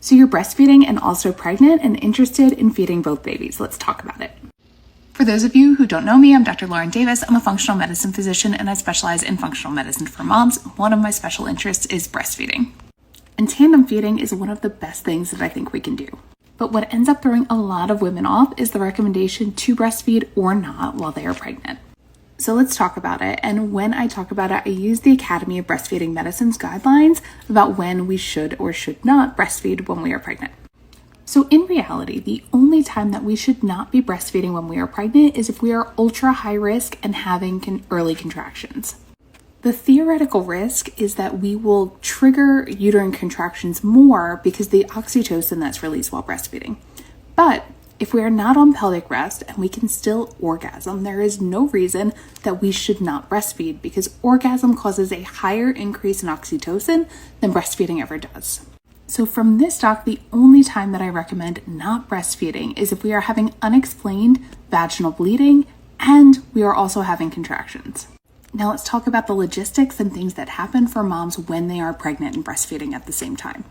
So you're breastfeeding and also pregnant and interested in feeding both babies. Let's talk about it. For those of you who don't know me, I'm Dr. Lauren Davis. I'm a functional medicine physician and I specialize in functional medicine for moms. One of my special interests is breastfeeding. And tandem feeding is one of the best things that I think we can do. But what ends up throwing a lot of women off is the recommendation to breastfeed or not while they are pregnant. So let's talk about it. And when I talk about it, I use the Academy of Breastfeeding Medicine's guidelines about when we should or should not breastfeed when we are pregnant. So in reality, the only time that we should not be breastfeeding when we are pregnant is if we are ultra high risk and having early contractions. The theoretical risk is that we will trigger uterine contractions more because the oxytocin that's released while breastfeeding. But if we are not on pelvic rest and we can still orgasm, there is no reason that we should not breastfeed because orgasm causes a higher increase in oxytocin than breastfeeding ever does. So from this talk, the only time that I recommend not breastfeeding is if we are having unexplained vaginal bleeding and we are also having contractions. Now let's talk about the logistics and things that happen for moms when they are pregnant and breastfeeding at the same time.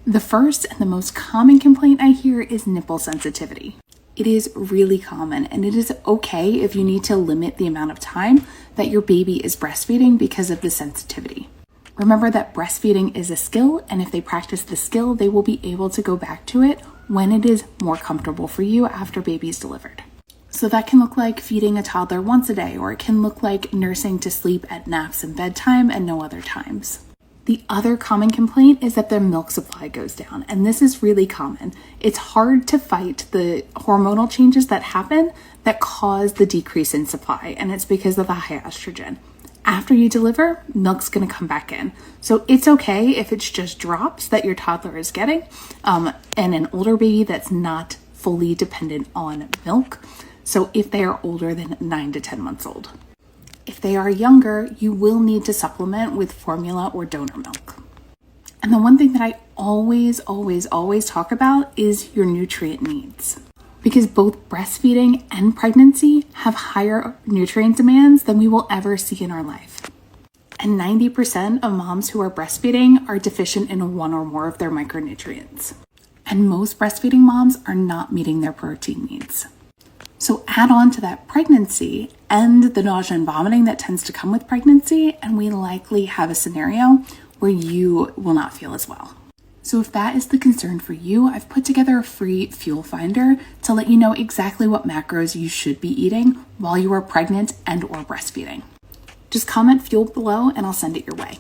The first and the most common complaint I hear is nipple sensitivity. It is really common and it is okay if you need to limit the amount of time that your baby is breastfeeding because of the sensitivity. Remember that breastfeeding is a skill, and if they practice the skill, they will be able to go back to it when it is more comfortable for you after baby is delivered. So that can look like feeding a toddler once a day, or it can look like nursing to sleep at naps and bedtime and no other times. The other common complaint is that their milk supply goes down, and this is really common. It's hard to fight the hormonal changes that happen that cause the decrease in supply, and it's because of the high estrogen. After you deliver, milk's going to come back in. So it's okay if it's just drops that your toddler is getting, and an older baby that's not fully dependent on milk. So if they are older than 9 to 10 months old. If they are younger, you will need to supplement with formula or donor milk. And the one thing that I always talk about is your nutrient needs. Because both breastfeeding and pregnancy have higher nutrient demands than we will ever see in our life. And 90% of moms who are breastfeeding are deficient in one or more of their micronutrients. And most breastfeeding moms are not meeting their protein needs. So add on to that pregnancy and the nausea and vomiting that tends to come with pregnancy, and we likely have a scenario where you will not feel as well. So if that is the concern for you, I've put together a free fuel finder to let you know exactly what macros you should be eating while you are pregnant and or breastfeeding. Just comment fuel below and I'll send it your way.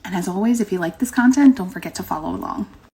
And as always, if you like this content, don't forget to follow along.